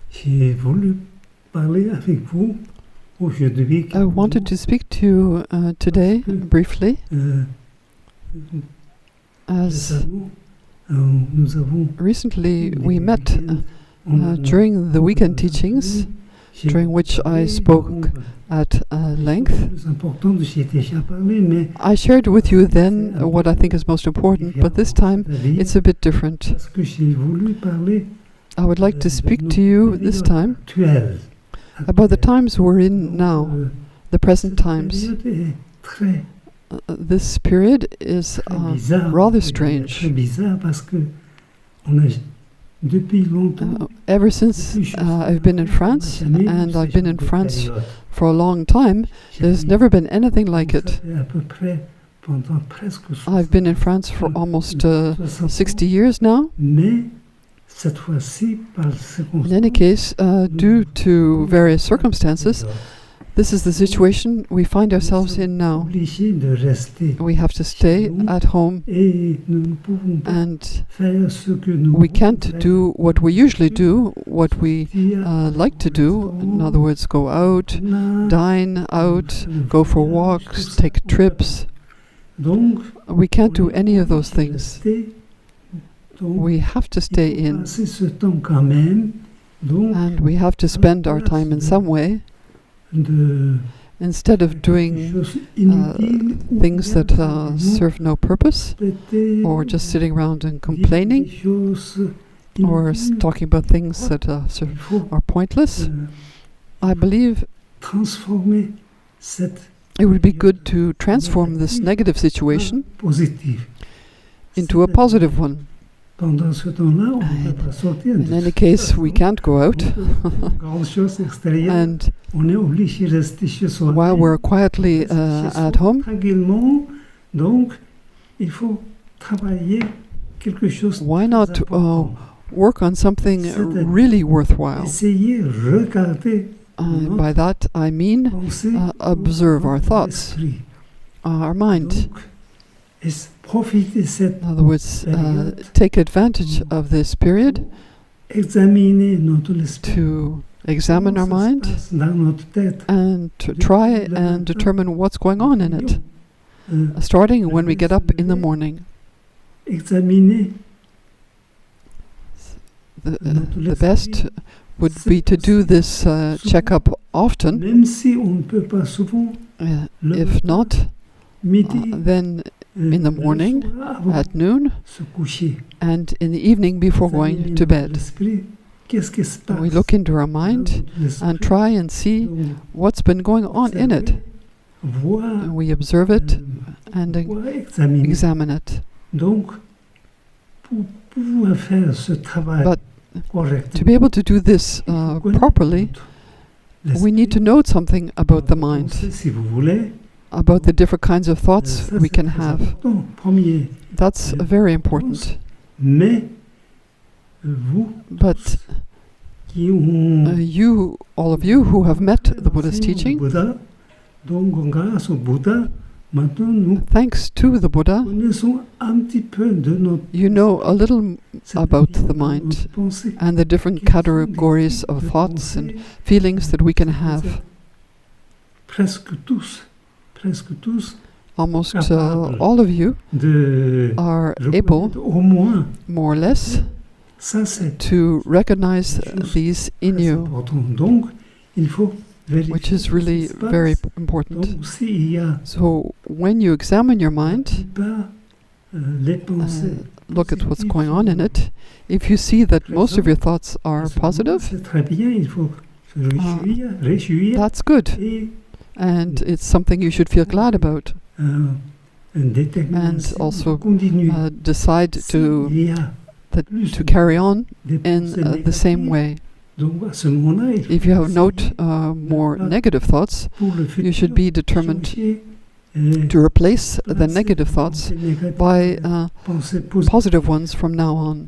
J'ai voulu parler avec vous aujourd'hui. I wanted to speak to you today briefly, as recently we met during the weekend teachings, during which I spoke at length. I shared with you then what I think is most important, but this time it's a bit different. I would like to speak to you this time about the times we're in now, the present times. This period is rather strange. Ever since I've been in France, and I've been in France for a long time, there's never been anything like it. I've been in France for almost 60 years now. In any case, due to various circumstances, this is the situation we find ourselves in now. We have to stay at home, and we can't do what we usually do, what we like to do. In other words, go out, dine out, go for walks, take trips. We can't do any of those things. We have to stay in, and we have to spend our time in some way, instead of doing things that serve no purpose, or just sitting around and complaining, or talking about things that are pointless. I believe it would be good to transform this negative situation into a positive one. In any case, we can't go out, and while we're quietly at home, why not work on something really worthwhile? By that I mean observe our thoughts, our mind. In other words, take advantage of this period to examine our mind and to try and determine what's going on in it, starting when we get up in the morning. The best would be to do this checkup often. If not, then in the morning, at noon, and in the evening before going to bed. We look into our mind and try and see what's been going on in it. And we observe it and examine it. But to be able to do this properly, we need to know something about the mind, about the different kinds of thoughts we can have. That's very important. But you, all of you who have met the Buddha's teaching, thanks to the Buddha, you know a little about the mind and the different categories of thoughts and feelings that we can have. Almost all of you are able, more or less, to recognize these in you, which is really very important. So when you examine your mind, look at what's going on in it, if you see that most of your thoughts are positive, that's good. And it's something you should feel glad about. And also decide to carry on in the same way. If you note more negative thoughts, you should be determined to replace the negative thoughts by positive ones from now on.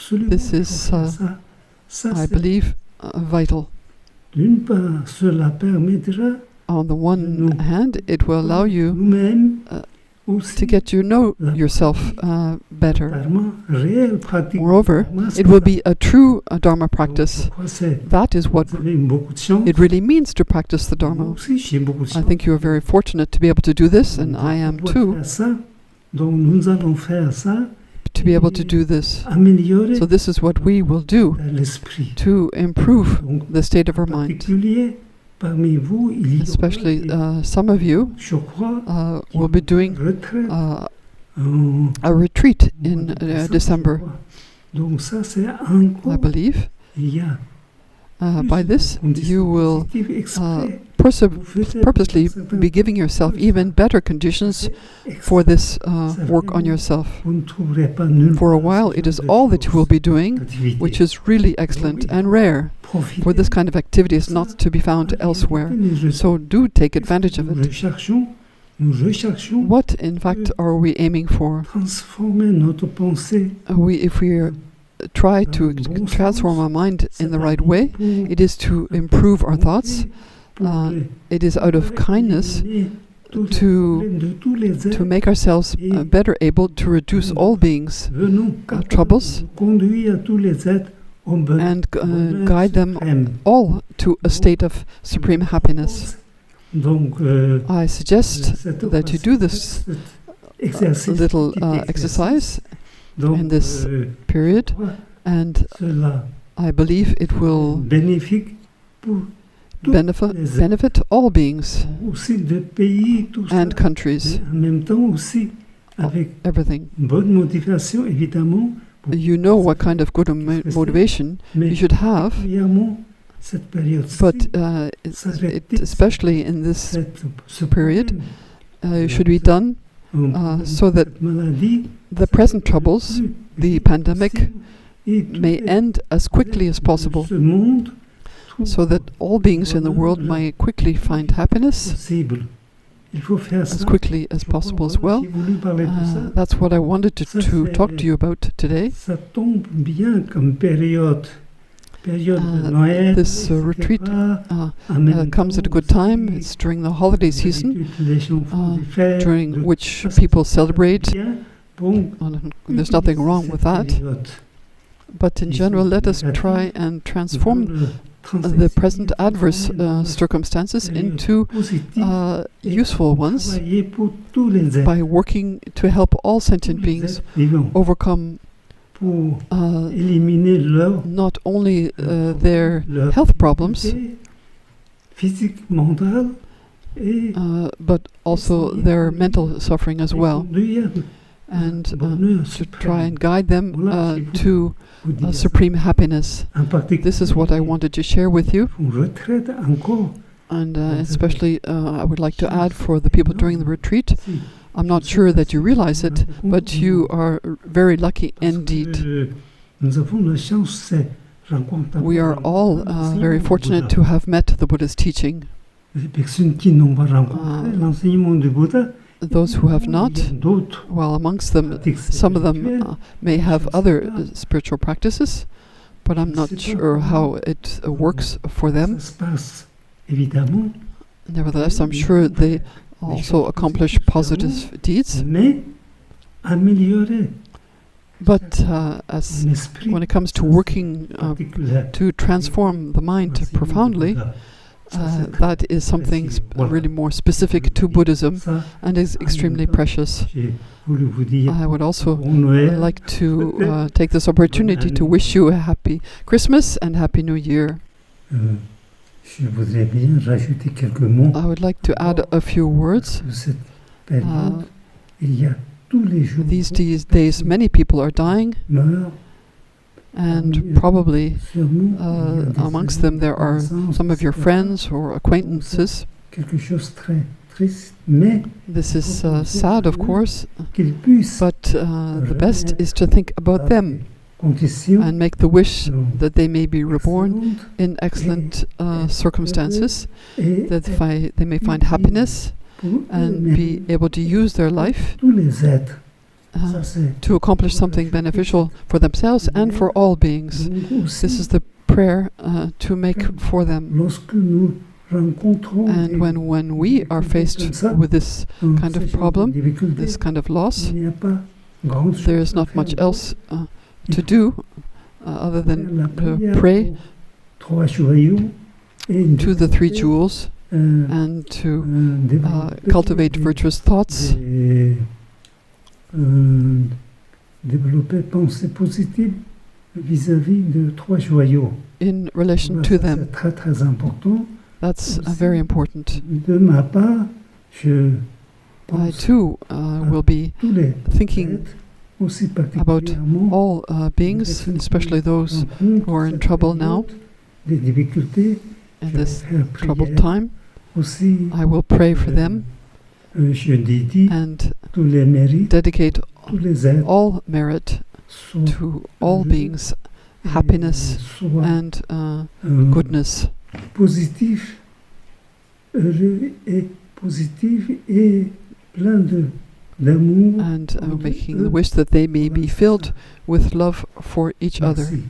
This is, I believe, vital. On the one hand, it will allow you nous-mêmes to aussi get to know yourself better. Dharma, réelle pratique Moreover, Dharma, c'est it will ça. be a true Dharma Donc, je practice. crois que c'est- That is what vous avez beaucoup de chance. it really means to practice the Moi Dharma. aussi, j'ai beaucoup de I chance. think you are very fortunate to be able to do this, and Donc, I am on doit too, faire ça. Donc, nous allons faire ça, to be able to do this. améliorer So this is what we will do l'esprit. to improve Donc, the state of en our mind. particulier, parmi vous, il y aura Especially des- some of you je crois, qui will be vont doing retraite a en retreat mois in de décembre, je December, crois. Donc ça, c'est I encore, believe. il y a By this, you will exprès, purposely be giving yourself even better conditions for this work on yourself. Vous ne trouverez pas nulle For a part while, ce it genre is de all that you will choses, be doing, d'activités. which is really excellent and rare. Profitez. For this kind of activity is not to be found elsewhere. So do take advantage of Nous it. recherchons What, in fact, are we aiming for? transformer notre pensée If we try to transform our mind in the right way, it is to improve our thoughts. It is out of kindness to make ourselves better able to reduce all beings' troubles and guide them all to a state of supreme happiness. I suggest that you do this little exercise in this period, and I believe it will benefit all beings and countries, everything. You know what kind of good motivation you should have, but especially in this period, should be done so that the present troubles, the pandemic, may end as quickly as possible, so that all beings in the world may quickly find happiness as quickly as possible as well. That's what I wanted to talk to you about today. This retreat comes at a good time. It's during the holiday season, during which people celebrate. There's nothing wrong with that. But in general, let us try and transform the present adverse circumstances into useful ones by working to help all sentient beings overcome not only their health problems, but also their mental suffering as well, and to try and guide them to supreme happiness. This is what I wanted to share with you. And especially I would like to add for the people during the retreat, I'm not sure that you realize it, but you are very lucky indeed. We are all very fortunate to have met the Buddha's teaching. Those who have not, well, amongst them, some of them may have other spiritual practices, but I'm not sure how it works for them. Nevertheless, I'm sure they also accomplish positive deeds. But when it comes to working to transform the mind profoundly, that is something really more specific to Buddhism and is extremely precious. I would also like to take this opportunity to wish you a happy Christmas and Happy New Year. I would like to add a few words. These days many people are dying, and probably amongst them there are some of your friends or acquaintances. This is sad, of course, but the best is to think about them and make the wish that they may be reborn in excellent circumstances, that they may find happiness and be able to use their life to accomplish something beneficial for themselves and for all beings. This is the prayer to make for them. rencontrons And des when we are faced comme ça, with this dans kind ce of genre de problem, difficulté, this kind of loss, il n'y a pas grand chose there is à not faire much d'autre. else to do other La than prière to pray aux trois joyaux et to the three développer, jewels and to développer cultivate des- virtuous thoughts, développer pensée positive vis-à-vis de trois joyaux. in relation Voilà, to ça, them. c'est très très important. That's Aussi, very important. De ma part, je I pense too will be tous les thinking êtres, aussi about particulièrement all beings, especially those who are in trouble now, des difficultés, in je vais this faire troubled prière. time. Aussi, I will pray for them je dédie and tous les mérites, dedicate tous les êtres, all merit soit to all heureux beings, happiness soit and goodness, positif, heureux et positif et plein d'amour. and entre making eux. the wish that they may be Voilà, filled with love for each other. Merci.